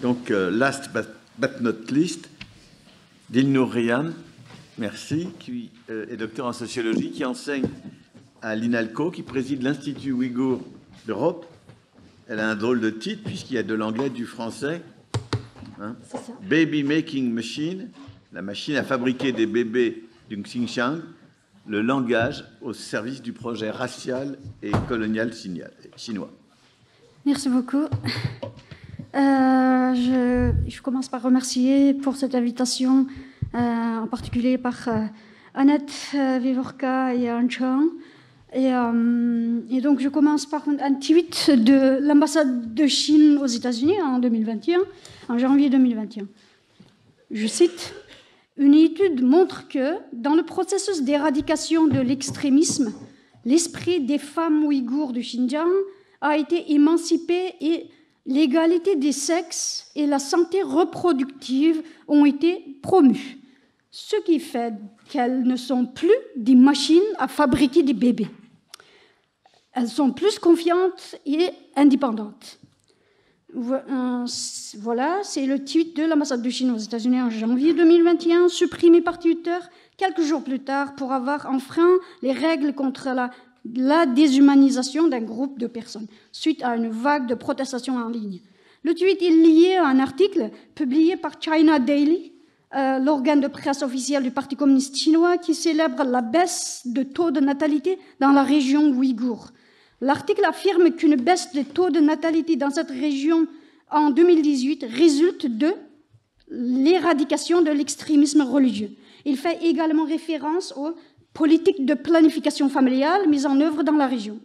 Donc, last but not least, Dilnour Ryan, merci, qui est docteur en sociologie, qui enseigne à l'INALCO, qui préside l'Institut Ouïghour d'Europe. Elle a un drôle de titre, puisqu'il y a de l'anglais, du français. Hein. Baby Making Machine, la machine à fabriquer des bébés du Xinjiang, le langage au service du projet racial et colonial chinois. Merci beaucoup. Je commence par remercier pour cette invitation, en particulier par Annette Vivorka et An Chang. Et donc, je commence par un tweet de l'ambassade de Chine aux États-Unis en 2021, en janvier 2021. Je cite: « Une étude montre que, dans le processus d'éradication de l'extrémisme, l'esprit des femmes ouïghours du Xinjiang a été émancipé et l'égalité des sexes et la santé reproductive ont été promues, ce qui fait qu'elles ne sont plus des machines à fabriquer des bébés. Elles sont plus confiantes et indépendantes. » Voilà, c'est le tweet de l'ambassade de Chine aux États-Unis en janvier 2021, supprimé par Twitter quelques jours plus tard pour avoir enfreint les règles contre la déshumanisation d'un groupe de personnes, suite à une vague de protestations en ligne. Le tweet est lié à un article publié par China Daily, l'organe de presse officiel du Parti communiste chinois, qui célèbre la baisse de taux de natalité dans la région ouïghour. L'article affirme qu'une baisse des taux de natalité dans cette région en 2018 résulte de l'éradication de l'extrémisme religieux. Il fait également référence aux politiques de planification familiale mises en œuvre dans la région.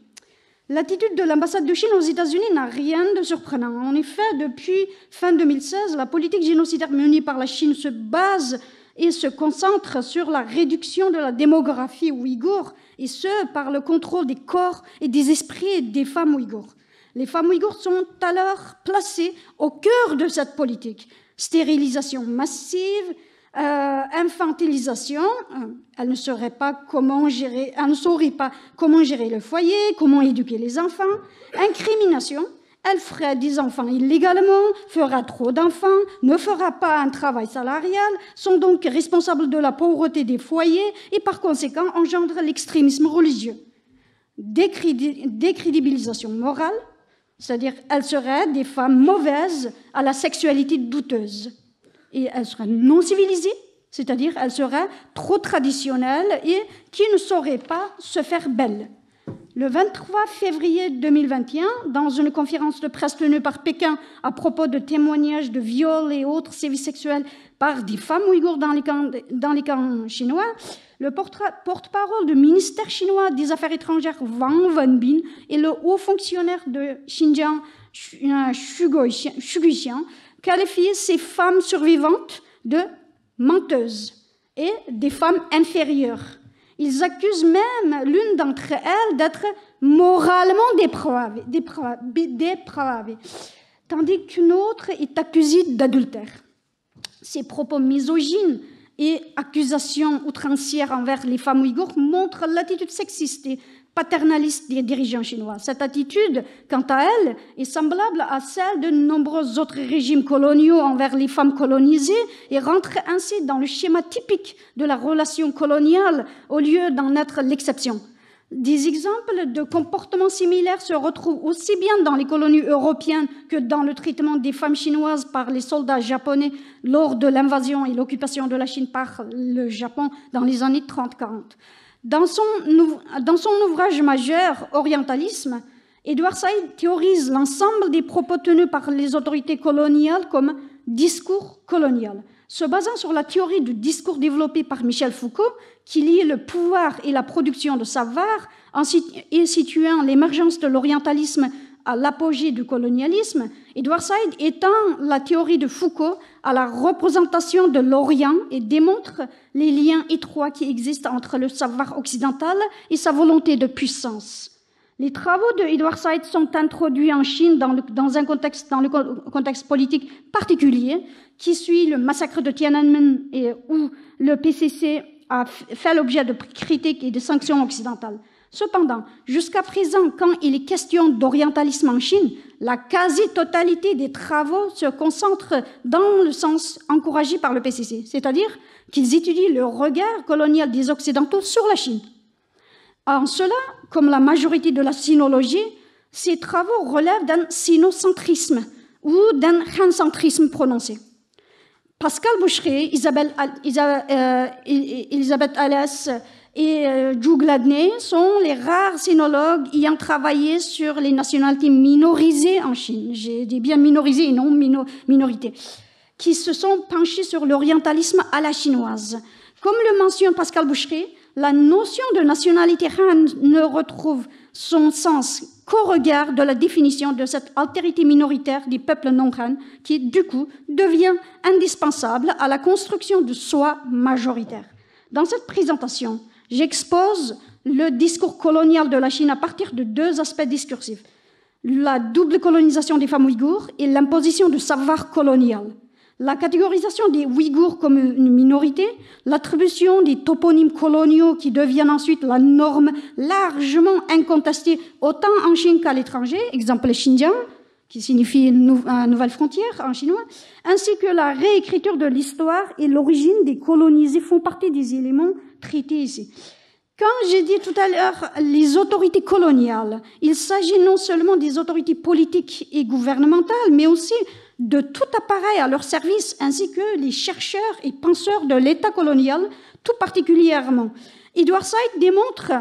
L'attitude de l'ambassade de Chine aux États-Unis n'a rien de surprenant. En effet, depuis fin 2016, la politique génocidaire menée par la Chine se base et se concentre sur la réduction de la démographie ouïghour, et ce, par le contrôle des corps et des esprits des femmes ouïghours. Les femmes ouïghours sont alors placées au cœur de cette politique. Stérilisation massive, infantilisation, elle ne saurait pas comment gérer le foyer, comment éduquer les enfants, incrimination, elle ferait des enfants illégalement, fera trop d'enfants, ne fera pas un travail salarial, sont donc responsables de la pauvreté des foyers et par conséquent engendrent l'extrémisme religieux. Décrédibilisation morale, c'est-à-dire elles seraient des femmes mauvaises à la sexualité douteuse. Et elles seraient non civilisées, c'est-à-dire elles seraient trop traditionnelles et qui ne sauraient pas se faire belles. Le 23 février 2021, dans une conférence de presse tenue par Pékin à propos de témoignages de viols et autres sévices sexuels par des femmes ouïghours dans les camps chinois, le porte-parole du ministère chinois des Affaires étrangères Wang Wenbin et le haut fonctionnaire de Xinjiang, Xu Guixiang, qualifient ces femmes survivantes de menteuses et des femmes inférieures. Ils accusent même l'une d'entre elles d'être moralement dépravée, tandis qu'une autre est accusée d'adultère. Ces propos misogynes et accusations outrancières envers les femmes ouïghours montrent l'attitude sexiste et paternaliste des dirigeants chinois. Cette attitude, quant à elle, est semblable à celle de nombreux autres régimes coloniaux envers les femmes colonisées et rentre ainsi dans le schéma typique de la relation coloniale au lieu d'en être l'exception. Des exemples de comportements similaires se retrouvent aussi bien dans les colonies européennes que dans le traitement des femmes chinoises par les soldats japonais lors de l'invasion et l'occupation de la Chine par le Japon dans les années 30-40. Dans son ouvrage majeur, Orientalisme, Edward Said théorise l'ensemble des propos tenus par les autorités coloniales comme discours colonial. Se basant sur la théorie du discours développée par Michel Foucault, qui lie le pouvoir et la production de savoir, et situant l'émergence de l'orientalisme à l'apogée du colonialisme, Edward Said étend la théorie de Foucault à la représentation de l'Orient et démontre les liens étroits qui existent entre le savoir occidental et sa volonté de puissance. Les travaux de Edward Said sont introduits en Chine dans le contexte politique particulier qui suit le massacre de Tiananmen et où le PCC a fait l'objet de critiques et de sanctions occidentales. Cependant, jusqu'à présent, quand il est question d'orientalisme en Chine, la quasi-totalité des travaux se concentrent dans le sens encouragé par le PCC, c'est-à-dire qu'ils étudient le regard colonial des Occidentaux sur la Chine. En cela, comme la majorité de la sinologie, ces travaux relèvent d'un sinocentrisme ou d'un hancentrisme prononcé. Pascal Boucheray, Elisabeth Allès et Zhu Gladney sont les rares sinologues ayant travaillé sur les nationalités minorisées en Chine. J'ai dit bien minorisées et non minorités, qui se sont penchés sur l'orientalisme à la chinoise. Comme le mentionne Pascal Boucheray, la notion de nationalité Han ne retrouve son sens qu'au regard de la définition de cette altérité minoritaire des peuples non-Han, qui, du coup, devient indispensable à la construction de soi majoritaire. Dans cette présentation, j'expose le discours colonial de la Chine à partir de deux aspects discursifs: la double colonisation des femmes ouïghours et l'imposition du savoir colonial. La catégorisation des Ouïghours comme une minorité, l'attribution des toponymes coloniaux qui deviennent ensuite la norme largement incontestée autant en Chine qu'à l'étranger, exemple Xinjiang, qui signifie nouvelle frontière en chinois, ainsi que la réécriture de l'histoire et l'origine des colonisés font partie des éléments traités ici. Quand j'ai dit tout à l'heure les autorités coloniales, il s'agit non seulement des autorités politiques et gouvernementales, mais aussi de tout appareil à leur service, ainsi que les chercheurs et penseurs de l'État colonial, tout particulièrement. Edward Said démontre,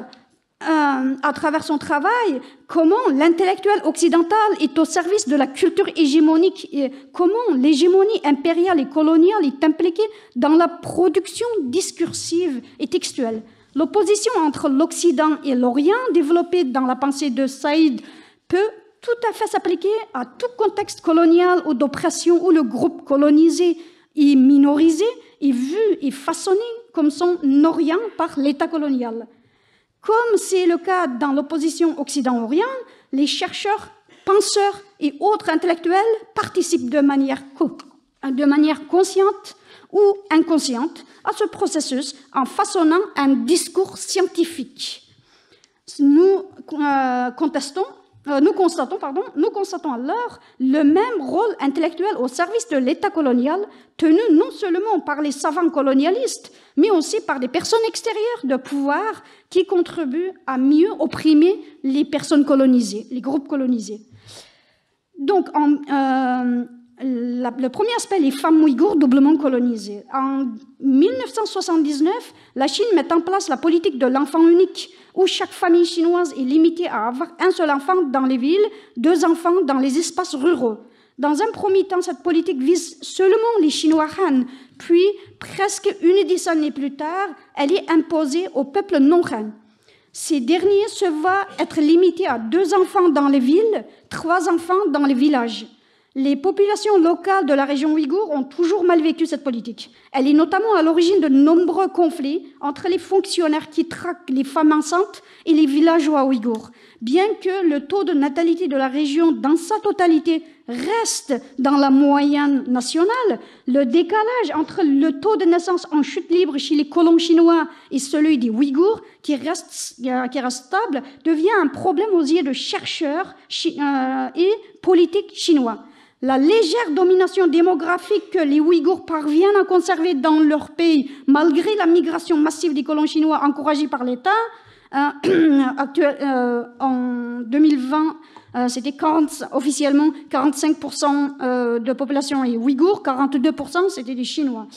à travers son travail, comment l'intellectuel occidental est au service de la culture hégémonique et comment l'hégémonie impériale et coloniale est impliquée dans la production discursive et textuelle. L'opposition entre l'Occident et l'Orient, développée dans la pensée de Saïd, peut tout à fait s'appliquer à tout contexte colonial ou d'oppression où le groupe colonisé et minorisé est vu et façonné comme son Orient par l'État colonial. Comme c'est le cas dans l'opposition Occident-Orient, les chercheurs, penseurs et autres intellectuels participent de manière consciente ou inconsciente à ce processus en façonnant un discours scientifique. Nous constatons alors le même rôle intellectuel au service de l'État colonial, tenu non seulement par les savants colonialistes, mais aussi par des personnes extérieures de pouvoir qui contribuent à mieux opprimer les personnes colonisées, les groupes colonisés. Donc, le premier aspect, les femmes ouïghours doublement colonisées. En 1979, la Chine met en place la politique de l'enfant unique, où chaque famille chinoise est limitée à avoir un seul enfant dans les villes, 2 enfants dans les espaces ruraux. Dans un premier temps, cette politique vise seulement les Chinois Han, puis, presque une décennie plus tard, elle est imposée au peuple non-Han. Ces derniers se voient être limités à 2 enfants dans les villes, 3 enfants dans les villages. Les populations locales de la région ouïghour ont toujours mal vécu cette politique. Elle est notamment à l'origine de nombreux conflits entre les fonctionnaires qui traquent les femmes enceintes et les villageois ouïghours. Bien que le taux de natalité de la région dans sa totalité reste dans la moyenne nationale, le décalage entre le taux de naissance en chute libre chez les colons chinois et celui des Ouïghours, qui reste stable, devient un problème aux yeux de chercheurs et politiques chinois. La légère domination démographique que les Ouïghours parviennent à conserver dans leur pays, malgré la migration massive des colons chinois encouragée par l'État, en 2020, c'était officiellement 45% de population est ouïghour, 42% c'était des Chinois.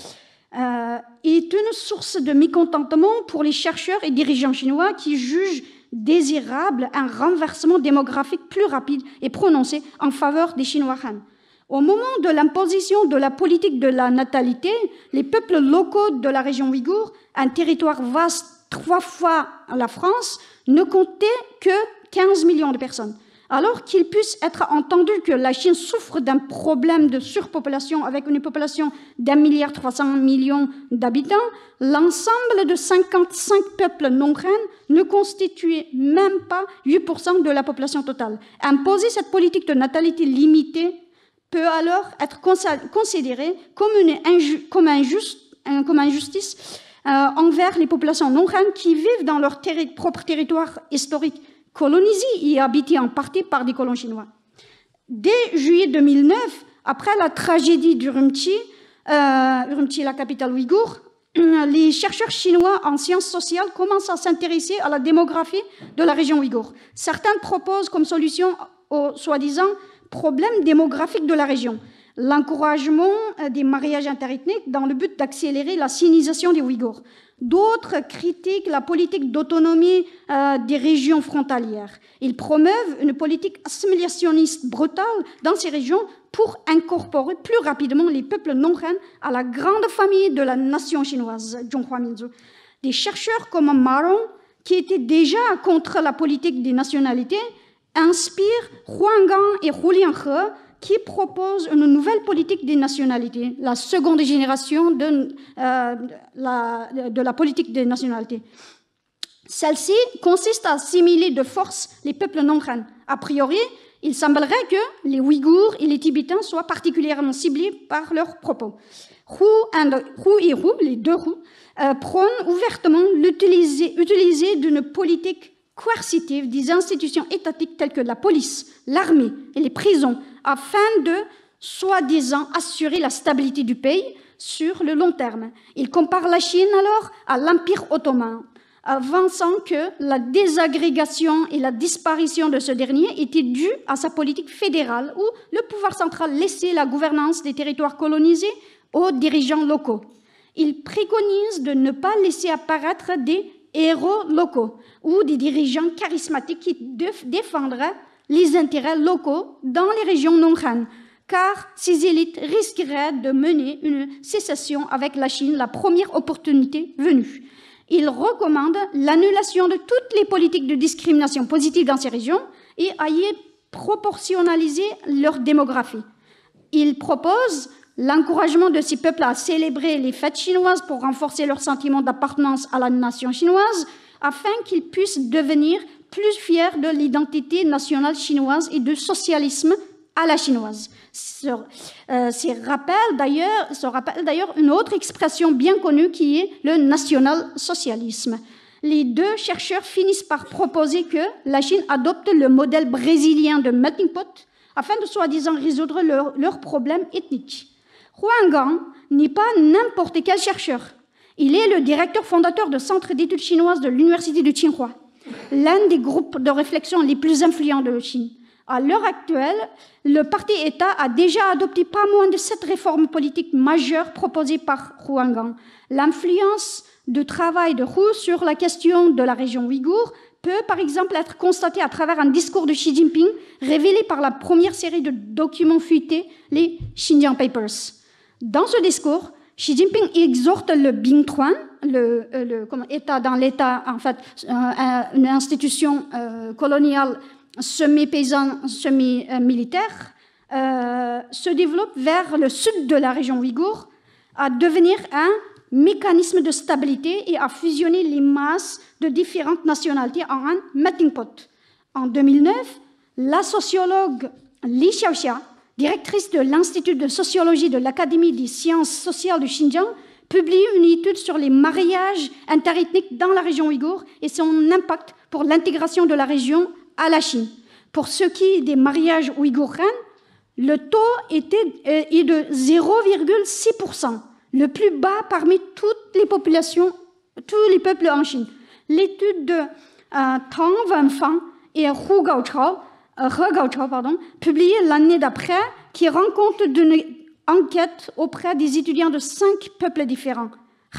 Est une source de mécontentement pour les chercheurs et dirigeants chinois qui jugent désirable un renversement démographique plus rapide et prononcé en faveur des Chinois Han. Au moment de l'imposition de la politique de la natalité, les peuples locaux de la région ouïghour, un territoire vaste 3 fois la France, ne comptaient que 15 millions de personnes. Alors qu'il puisse être entendu que la Chine souffre d'un problème de surpopulation avec une population d'1,3 milliard d'habitants, l'ensemble de 55 peuples non-Han ne constituait même pas 8% de la population totale. Imposer cette politique de natalité limitée peut alors être considéré comme une injustice envers les populations non-Han qui vivent dans leur propre territoire historique colonisé et habité en partie par des colons chinois. Dès juillet 2009, après la tragédie d'Urumqi, Urumqi, la capitale ouïghour, les chercheurs chinois en sciences sociales commencent à s'intéresser à la démographie de la région ouïghour. Certains proposent comme solution au soi-disant problème démographique de la région l'encouragement des mariages interethniques dans le but d'accélérer la sinisation des Ouïghours. D'autres critiquent la politique d'autonomie des régions frontalières. Ils promeuvent une politique assimilationniste brutale dans ces régions pour incorporer plus rapidement les peuples non-Han à la grande famille de la nation chinoise, Zhonghua Minzu. Des chercheurs comme Ma Rong, qui étaient déjà contre la politique des nationalités, inspirent Huang Gang et Hu Lianhe, qui proposent une nouvelle politique des nationalités, la seconde génération de la politique des nationalités. Celle-ci consiste à assimiler de force les peuples non-Han. A priori, il semblerait que les Ouïghours et les Tibétains soient particulièrement ciblés par leurs propos. Hu et Hu, les deux Hu, prônent ouvertement l'utiliser d'une politique coercitive des institutions étatiques telles que la police, l'armée et les prisons, afin de, soi-disant, assurer la stabilité du pays sur le long terme. Il compare la Chine alors à l'Empire ottoman, avançant que la désagrégation et la disparition de ce dernier étaient dues à sa politique fédérale où le pouvoir central laissait la gouvernance des territoires colonisés aux dirigeants locaux. Il préconise de ne pas laisser apparaître des héros locaux ou des dirigeants charismatiques qui défendraient les intérêts locaux dans les régions non-Han, car ces élites risqueraient de mener une sécession avec la Chine, la première opportunité venue. Il recommande l'annulation de toutes les politiques de discrimination positive dans ces régions et à y proportionnaliser leur démographie. Il propose l'encouragement de ces peuples à célébrer les fêtes chinoises pour renforcer leur sentiment d'appartenance à la nation chinoise, afin qu'ils puissent devenir plus fiers de l'identité nationale chinoise et du socialisme à la chinoise. Se rappelle d'ailleurs une autre expression bien connue qui est le national-socialisme. Les deux chercheurs finissent par proposer que la Chine adopte le modèle brésilien de melting pot afin de soi-disant résoudre leurs problèmes ethniques. Huang Gang n'est pas n'importe quel chercheur. Il est le directeur fondateur du Centre d'études chinoises de l'Université de Tsinghua, l'un des groupes de réflexion les plus influents de Chine. À l'heure actuelle, le parti État a déjà adopté pas moins de 7 réformes politiques majeures proposées par Huang Gang. L'influence du travail de Hu sur la question de la région ouïghour peut par exemple être constatée à travers un discours de Xi Jinping révélé par la première série de documents fuités, les Xinjiang Papers. Dans ce discours, Xi Jinping exhorte le Bingtuan, État dans l'État, en fait, une institution coloniale semi-paysanne, semi-militaire, se développe vers le sud de la région ouïghour, à devenir un mécanisme de stabilité et à fusionner les masses de différentes nationalités en un melting pot. En 2009, la sociologue Li Xiaoxia, directrice de l'Institut de sociologie de l'Académie des sciences sociales du Xinjiang, publie une étude sur les mariages interethniques dans la région ouïghour et son impact pour l'intégration de la région à la Chine. Pour ce qui est des mariages ouïghours-Han, le taux est de 0,6%, le plus bas parmi toutes les populations, tous les peuples en Chine. L'étude de Tang Wenfang et He Gaochao, publiée l'année d'après, qui rend compte d'une enquête auprès des étudiants de 5 peuples différents,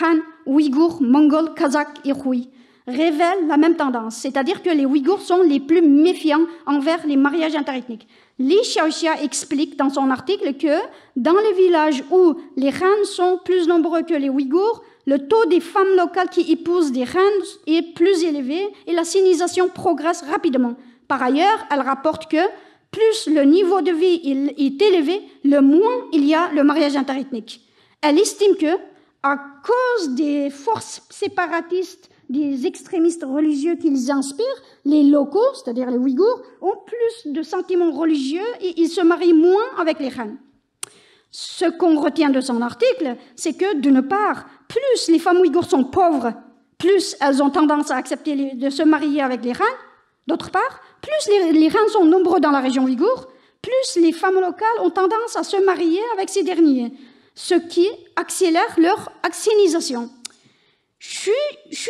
Han, Ouïghours, Mongols, Kazakhs et Hui, révèle la même tendance, c'est-à-dire que les Ouïghours sont les plus méfiants envers les mariages interethniques. Li Xiaoxia explique dans son article que dans les villages où les Han sont plus nombreux que les Ouïghours, le taux des femmes locales qui épousent des Han est plus élevé et la sinisation progresse rapidement. Par ailleurs, elle rapporte que plus le niveau de vie est élevé, le moins il y a le mariage interethnique. Elle estime que, à cause des forces séparatistes, des extrémistes religieux qui les inspirent, les locaux, c'est-à-dire les Ouïghours, ont plus de sentiments religieux et ils se marient moins avec les Han. Ce qu'on retient de son article, c'est que, d'une part, plus les femmes ouïghours sont pauvres, plus elles ont tendance à accepter de se marier avec les reines. D'autre part, plus les reines sont nombreux dans la région ouïghour, plus les femmes locales ont tendance à se marier avec ces derniers, ce qui accélère leur axénisation. Xu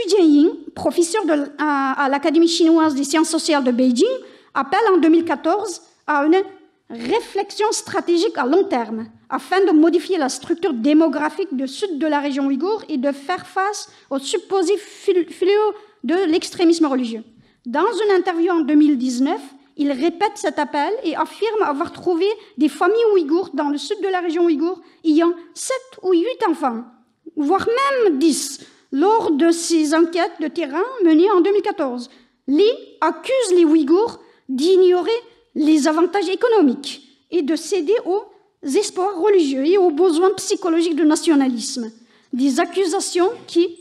Jianying, professeur à l'Académie chinoise des sciences sociales de Beijing, appelle en 2014 à une réflexion stratégique à long terme afin de modifier la structure démographique du sud de la région ouïghour et de faire face aux supposés fléaux de l'extrémisme religieux. Dans une interview en 2019, il répète cet appel et affirme avoir trouvé des familles ouïghours dans le sud de la région ouïghour ayant 7 ou 8 enfants, voire même 10, lors de ces enquêtes de terrain menées en 2014. Li accuse les Ouïghours d'ignorer les avantages économiques et de céder aux espoirs religieux et aux besoins psychologiques de nationalisme. Des accusations qui,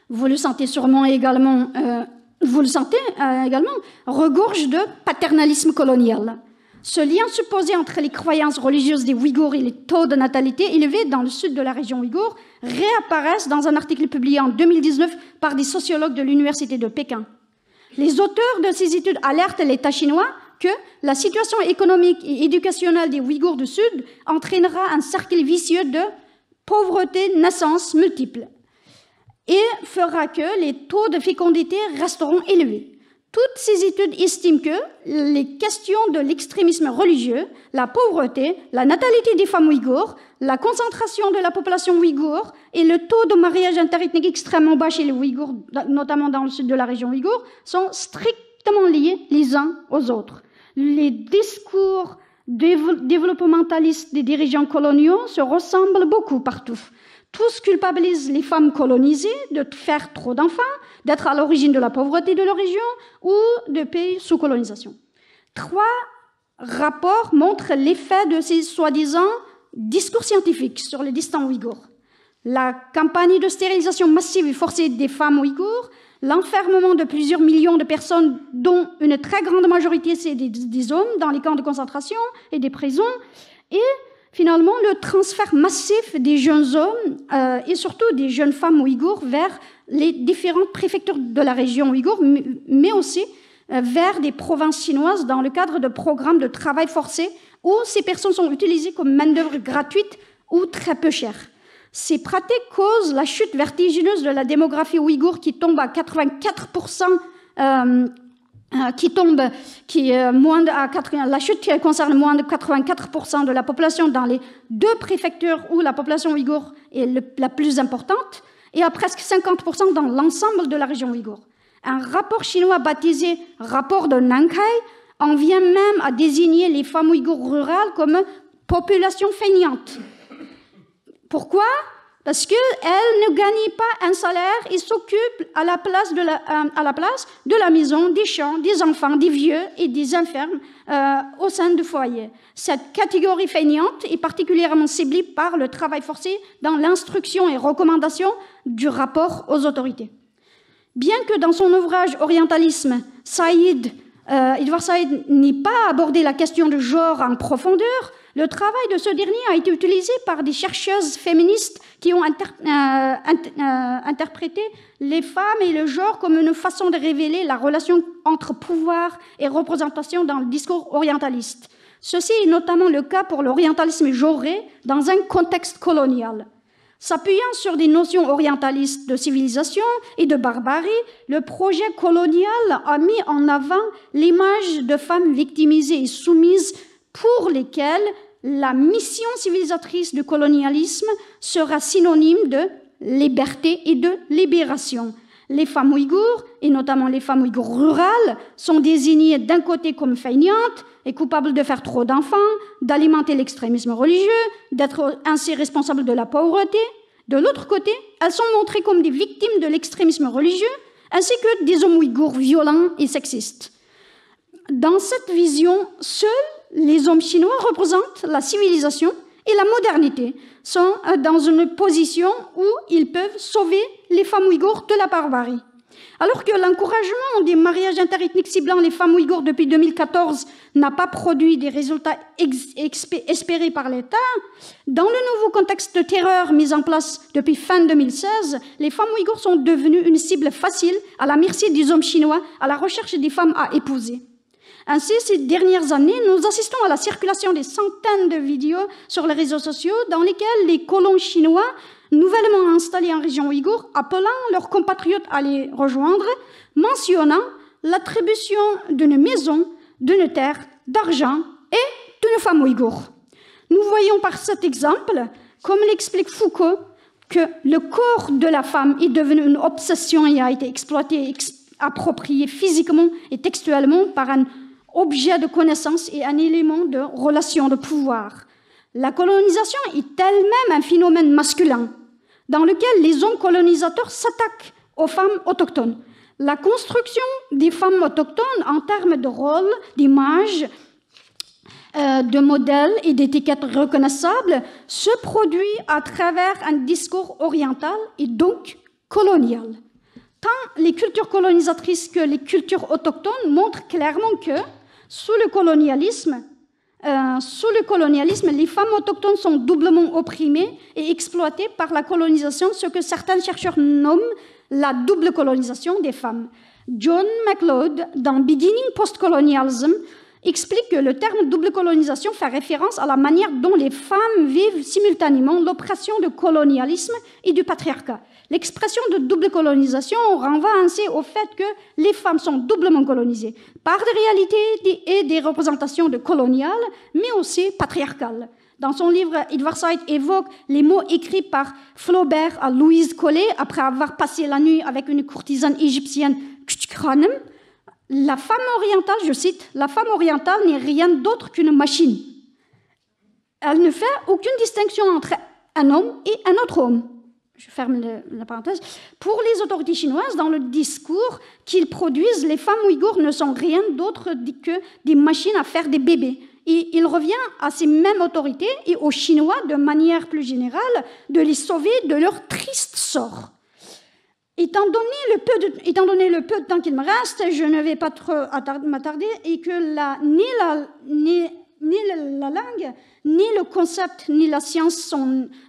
vous le sentez sûrement également, regorgent de paternalisme colonial. Ce lien supposé entre les croyances religieuses des Ouïghours et les taux de natalité élevés dans le sud de la région ouïghour réapparaissent dans un article publié en 2019 par des sociologues de l'université de Pékin. Les auteurs de ces études alertent l'État chinois que la situation économique et éducationnelle des Ouïghours du Sud entraînera un cercle vicieux de pauvreté, naissance multiples et fera que les taux de fécondité resteront élevés. Toutes ces études estiment que les questions de l'extrémisme religieux, la pauvreté, la natalité des femmes ouïghours, la concentration de la population ouïghour et le taux de mariage interethnique extrêmement bas chez les Ouïghours, notamment dans le sud de la région ouïghour, sont strictement liés les uns aux autres. Les discours développementalistes des dirigeants coloniaux se ressemblent beaucoup partout. Tous culpabilisent les femmes colonisées de faire trop d'enfants, d'être à l'origine de la pauvreté de leur région ou de pays sous colonisation. 3 rapports montrent l'effet de ces soi-disant discours scientifiques sur les destin ouïghours. La campagne de stérilisation massive et forcée des femmes ouïghours, l'enfermement de plusieurs millions de personnes, dont une très grande majorité c'est des hommes, dans les camps de concentration et des prisons, et finalement, le transfert massif des jeunes hommes et surtout des jeunes femmes ouïghours vers les différentes préfectures de la région ouïghour, mais aussi vers des provinces chinoises dans le cadre de programmes de travail forcé où ces personnes sont utilisées comme main-d'œuvre gratuite ou très peu chère. Ces pratiques causent la chute vertigineuse de la démographie ouïghour qui tombe à 84%. La chute concerne moins de 84% de la population dans les 2 préfectures où la population ouïghour est la plus importante et à presque 50% dans l'ensemble de la région ouïghour. Un rapport chinois baptisé « rapport de Nankai » en vient même à désigner les femmes ouïghours rurales comme population feignante. Pourquoi ? Parce qu'elles ne gagnent pas un salaire et s'occupent à la place de la maison, des champs, des enfants, des vieux et des infirmes au sein du foyer. Cette catégorie feignante est particulièrement ciblée par le travail forcé dans l'instruction et recommandation du rapport aux autorités. Bien que dans son ouvrage Orientalisme, Edward Said n'ait pas abordé la question du genre en profondeur, le travail de ce dernier a été utilisé par des chercheuses féministes qui ont interprété les femmes et le genre comme une façon de révéler la relation entre pouvoir et représentation dans le discours orientaliste. Ceci est notamment le cas pour l'orientalisme genré dans un contexte colonial. S'appuyant sur des notions orientalistes de civilisation et de barbarie, le projet colonial a mis en avant l'image de femmes victimisées et soumises pour lesquelles la mission civilisatrice du colonialisme sera synonyme de liberté et de libération. Les femmes ouïghours, et notamment les femmes ouïghours rurales, sont désignées d'un côté comme feignantes et coupables de faire trop d'enfants, d'alimenter l'extrémisme religieux, d'être ainsi responsables de la pauvreté. De l'autre côté, elles sont montrées comme des victimes de l'extrémisme religieux, ainsi que des hommes ouïghours violents et sexistes. Dans cette vision, seuls les hommes chinois représentent la civilisation et la modernité, sont dans une position où ils peuvent sauver les femmes ouïghours de la barbarie. Alors que l'encouragement des mariages interethniques ciblant les femmes ouïghours depuis 2014 n'a pas produit des résultats espérés par l'État, dans le nouveau contexte de terreur mis en place depuis fin 2016, les femmes ouïghours sont devenues une cible facile à la merci des hommes chinois à la recherche des femmes à épouser. Ainsi, ces dernières années, nous assistons à la circulation des centaines de vidéos sur les réseaux sociaux dans lesquelles les colons chinois nouvellement installés en région ouïghour, appelant leurs compatriotes à les rejoindre, mentionnant l'attribution d'une maison, d'une terre, d'argent et d'une femme ouïghour. Nous voyons par cet exemple, comme l'explique Foucault, que le corps de la femme est devenu une obsession et a été exploité et approprié physiquement et textuellement par un objet de connaissance et un élément de relation de pouvoir. La colonisation est elle-même un phénomène masculin, dans lequel les hommes colonisateurs s'attaquent aux femmes autochtones. La construction des femmes autochtones en termes de rôle, d'image, de modèles et d'étiquettes reconnaissables se produit à travers un discours oriental et donc colonial. Tant les cultures colonisatrices que les cultures autochtones montrent clairement que, sous le colonialisme, les femmes autochtones sont doublement opprimées et exploitées par la colonisation, ce que certains chercheurs nomment la double colonisation des femmes. John MacLeod, dans Beginning Postcolonialism, explique que le terme double colonisation fait référence à la manière dont les femmes vivent simultanément l'oppression du colonialisme et du patriarcat. L'expression de double colonisation renvoie ainsi au fait que les femmes sont doublement colonisées par des réalités et des représentations de coloniales, mais aussi patriarcales. Dans son livre, Edward Said évoque les mots écrits par Flaubert à Louise Collet après avoir passé la nuit avec une courtisane égyptienne, Khanem. La femme orientale, je cite, « La femme orientale n'est rien d'autre qu'une machine. Elle ne fait aucune distinction entre un homme et un autre homme. » Je ferme la parenthèse. Pour les autorités chinoises, dans le discours qu'ils produisent, les femmes ouïghours ne sont rien d'autre que des machines à faire des bébés. Et il revient à ces mêmes autorités et aux Chinois, de manière plus générale, de les sauver de leur triste sort. Étant donné le peu de temps qu'il me reste, je ne vais pas trop m'attarder et que ni la langue, ni le concept, ni la science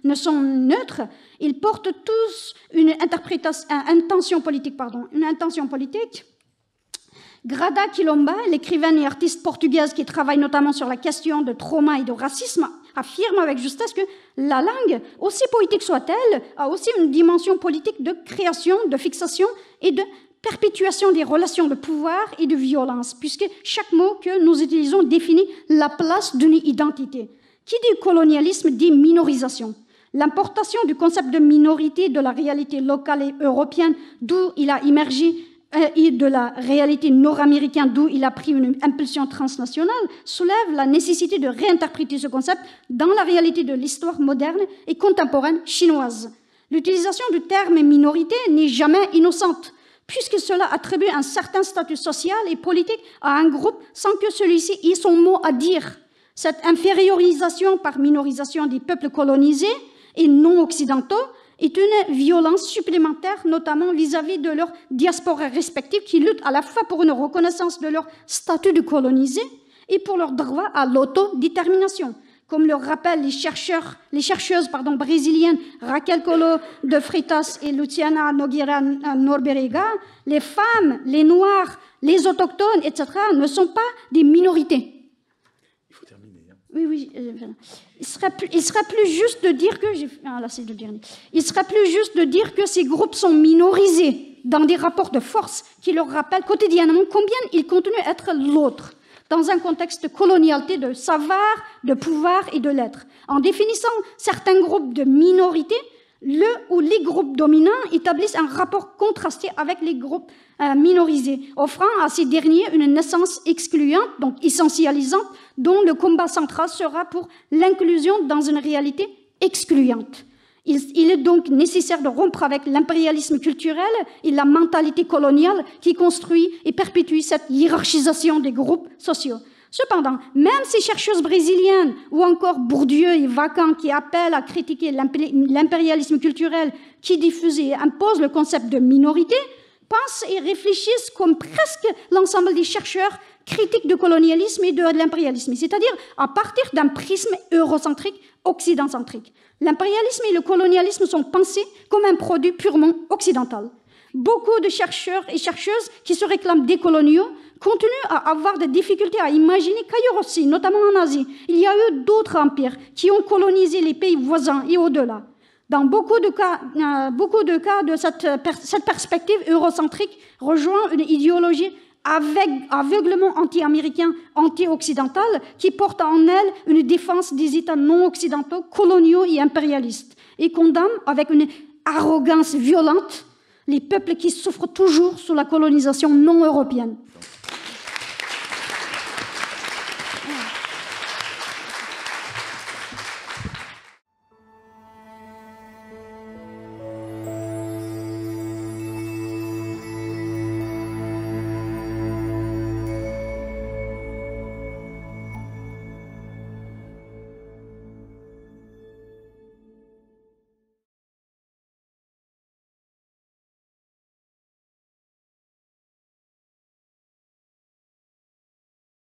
ne sont neutres. Ils portent tous une intention politique. Grada Quilomba, l'écrivaine et artiste portugaise qui travaille notamment sur la question de trauma et de racisme, affirme avec justesse que la langue, aussi poétique soit-elle, a aussi une dimension politique de création, de fixation et de perpétuation des relations de pouvoir et de violence, puisque chaque mot que nous utilisons définit la place d'une identité. Qui dit colonialisme dit minorisation. L'importation du concept de minorité de la réalité locale et européenne, d'où il a émergé, et de la réalité nord-américaine, d'où il a pris une impulsion transnationale, soulève la nécessité de réinterpréter ce concept dans la réalité de l'histoire moderne et contemporaine chinoise. L'utilisation du terme minorité n'est jamais innocente, puisque cela attribue un certain statut social et politique à un groupe sans que celui-ci ait son mot à dire. Cette infériorisation par minorisation des peuples colonisés et non occidentaux est une violence supplémentaire, notamment vis-à-vis de leurs diasporas respectives qui luttent à la fois pour une reconnaissance de leur statut de colonisé et pour leur droit à l'autodétermination. Comme le rappellent les chercheuses brésiliennes Raquel Colo de Freitas et Luciana Nogueira Norberega, les femmes, les Noirs, les Autochtones, etc. ne sont pas des minorités. Oui. Il serait plus juste de dire que Il serait plus juste de dire que ces groupes sont minorisés dans des rapports de force qui leur rappellent quotidiennement combien ils continuent à être l'autre, dans un contexte de colonialité, de savoir, de pouvoir et de l'être. En définissant certains groupes de minorités, le ou les groupes dominants établissent un rapport contrasté avec les groupes minorisés, offrant à ces derniers une naissance excluante, donc essentialisante, dont le combat central sera pour l'inclusion dans une réalité excluante. Il est donc nécessaire de rompre avec l'impérialisme culturel et la mentalité coloniale qui construit et perpétue cette hiérarchisation des groupes sociaux. Cependant, même ces chercheuses brésiliennes ou encore Bourdieu et Vacan qui appellent à critiquer l'impérialisme culturel qui diffuse et impose le concept de minorité, pensent et réfléchissent comme presque l'ensemble des chercheurs critiques du colonialisme et de l'impérialisme, c'est-à-dire à partir d'un prisme eurocentrique, occidencentrique. L'impérialisme et le colonialisme sont pensés comme un produit purement occidental. Beaucoup de chercheurs et chercheuses qui se réclament décoloniaux continuent à avoir des difficultés à imaginer qu'ailleurs aussi, notamment en Asie, il y a eu d'autres empires qui ont colonisé les pays voisins et au-delà. Dans beaucoup de cas, cette perspective eurocentrique rejoint une idéologie aveuglement anti-américain, anti-occidental, qui porte en elle une défense des États non occidentaux, coloniaux et impérialistes, et condamne avec une arrogance violente les peuples qui souffrent toujours sous la colonisation non européenne.